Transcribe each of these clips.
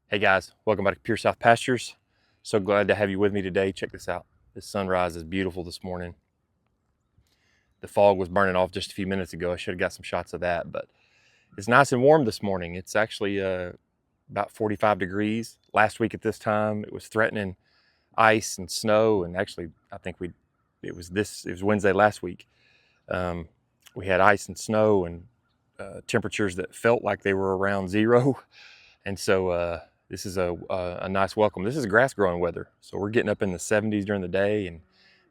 Hey guys, welcome back to Pure South Pastures. So glad to have you with me today. Check this out. The sunrise is beautiful this morning. The fog was burning off just a few minutes ago. I should have got some shots of that, but it's nice and warm this morning. It's actually about 45 degrees. Last week at this time, it was threatening ice and snow, and actually, I think it was Wednesday last week. We had ice and snow and temperatures that felt like they were around zero, and so this is a nice welcome. This is grass growing weather. So we're getting up in the 70s during the day and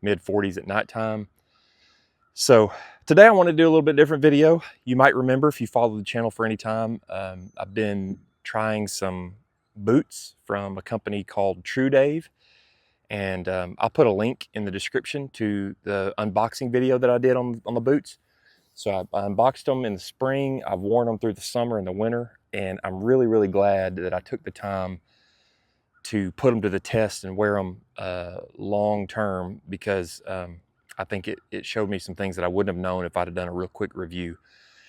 mid 40s at nighttime. So today I want to do a little bit different video. You might remember if you follow the channel for any time, I've been trying some boots from a company called Trudave. And I'll put a link in the description to the unboxing video that I did on the boots. So I unboxed them in the spring. I've worn them through the summer and the winter, and I'm really, really glad that I took the time to put them to the test and wear them long term, because I think it showed me some things that I wouldn't have known if I'd have done a real quick review.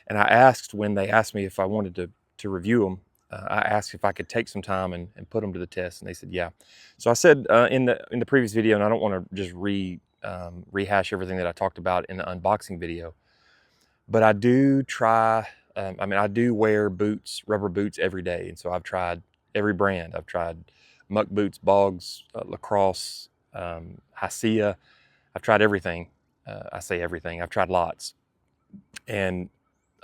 And I asked, when they asked me if I wanted to review them, I asked if I could take some time and put them to the test, and they said yeah. So I said in the previous video, and I don't want to just rehash everything that I talked about in the unboxing video, but I do try, I do wear boots, rubber boots every day. And so I've tried every brand. I've tried muck boots, bogs, lacrosse, Hasea. I've tried everything. I say everything. I've tried lots. And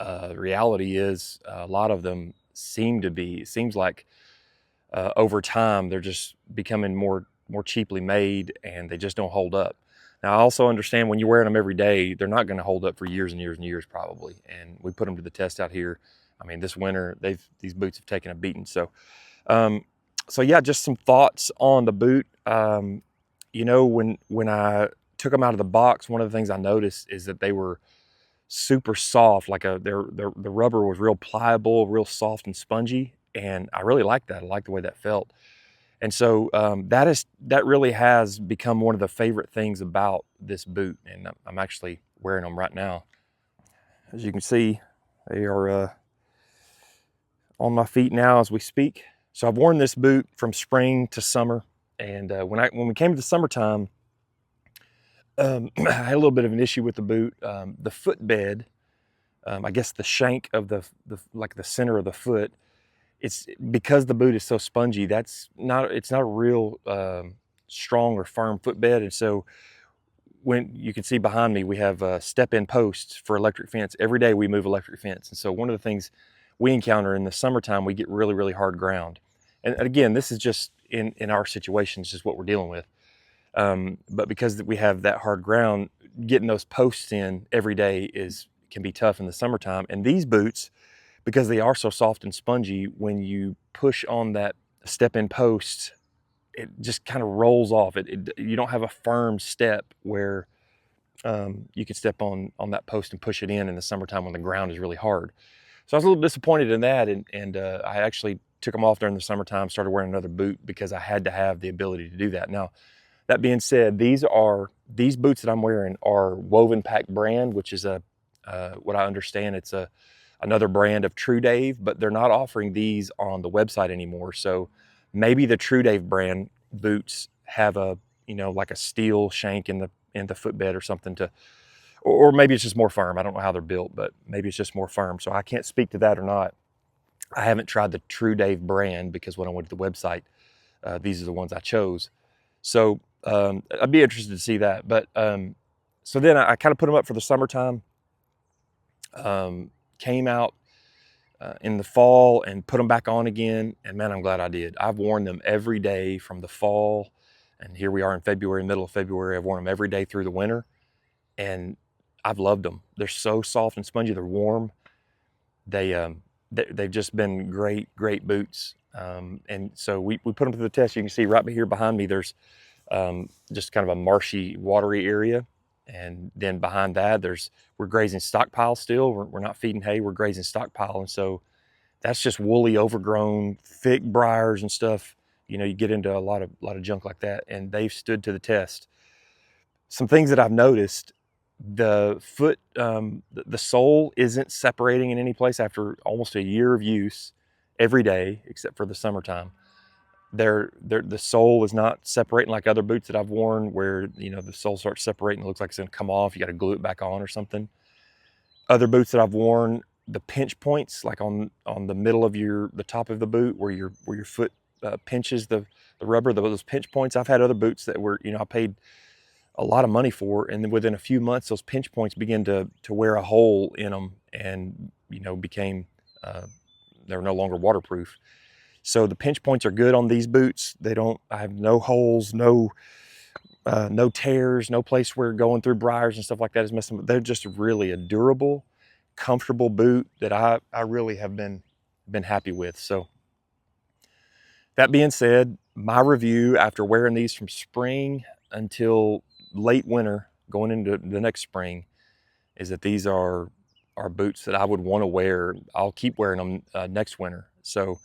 the reality is a lot of them it seems like over time, they're just becoming more cheaply made, and they just don't hold up. Now, I also understand when you're wearing them every day, they're not going to hold up for years and years and years probably. And we put them to the test out here. I mean, this winter, these boots have taken a beating. So, so yeah, just some thoughts on the boot. You know, when I took them out of the box, one of the things I noticed is that they were super soft. Like the rubber was real pliable, real soft and spongy, and I really liked that. I liked the way that felt. And so that really has become one of the favorite things about this boot. And I'm actually wearing them right now. As you can see, they are on my feet now as we speak. So I've worn this boot from spring to summer. And when we came to the summertime, I had a little bit of an issue with the boot. The footbed, I guess the shank of the center of the foot, it's because the boot is so spongy, it's not a real strong or firm footbed. And so when you can see behind me, we have step-in posts for electric fence. Every day we move electric fence. And so one of the things we encounter in the summertime, we get really, really hard ground. And again, this is just in our situation, it's just what we're dealing with. But because we have that hard ground, getting those posts in every day can be tough in the summertime. And these boots, because they are so soft and spongy, when you push on that step-in post, it just kind of rolls off. You don't have a firm step where you can step on that post and push it in the summertime when the ground is really hard. So I was a little disappointed in that, and I actually took them off during the summertime, started wearing another boot because I had to have the ability to do that. Now, that being said, these boots that I'm wearing are Woven Pack brand, which is what I understand, it's another brand of Trudave, but they're not offering these on the website anymore. So maybe the Trudave brand boots have like a steel shank in the footbed or something or maybe it's just more firm. I don't know how they're built, but maybe it's just more firm. So I can't speak to that or not. I haven't tried the Trudave brand because when I went to the website, these are the ones I chose. So I'd be interested to see that. But so then I kind of put them up for the summertime. Came out in the fall and put them back on again, and man, I'm glad I did. I've worn them every day from the fall, and here we are in February, middle of February. I've worn them every day through the winter, and I've loved them. They're so soft and spongy. They're warm. They've just been great boots. And so we put them to the test. You can see right here behind me, there's just kind of a marshy, watery area. And then behind that, we're grazing stockpile still. We're not feeding hay, we're grazing stockpile. And so that's just woolly, overgrown, thick briars and stuff. You know, you get into a lot of junk like that, and they've stood to the test. Some things that I've noticed: the foot, the sole isn't separating in any place after almost a year of use every day, except for the summertime. the sole is not separating like other boots that I've worn, where the sole starts separating. It looks like it's gonna come off. You got to glue it back on or something. Other boots that I've worn, the pinch points, like on the middle of the top of the boot, where your foot pinches the rubber, those pinch points. I've had other boots that were, I paid a lot of money for, and then within a few months, those pinch points begin to wear a hole in them, and became they're no longer waterproof. So the pinch points are good on these boots. I have no holes, no tears, no place where going through briars and stuff like that is messing with. They're just really a durable, comfortable boot that I really have been happy with. So that being said, my review after wearing these from spring until late winter, going into the next spring, is that these are boots that I would want to wear. I'll keep wearing them next winter. So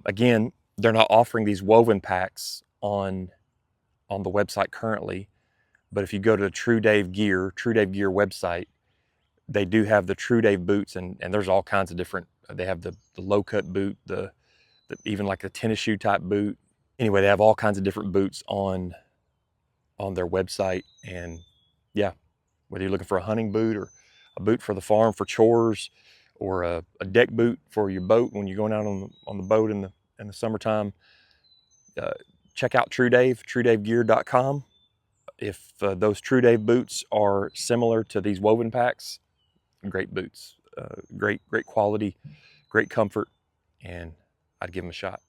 again, they're not offering these woven packs on the website currently, but if you go to the Trudave Gear website, they do have the Trudave boots, and there's all kinds of different. They have the low cut boot, the even like a tennis shoe type boot. Anyway, they have all kinds of different boots on their website, and yeah, whether you're looking for a hunting boot or a boot for the farm for chores, or a deck boot for your boat when you're going out on the boat in the summertime, check out Trudave, TruDaveGear.com. If those Trudave boots are similar to these woven packs, great boots, great quality, great comfort, and I'd give them a shot.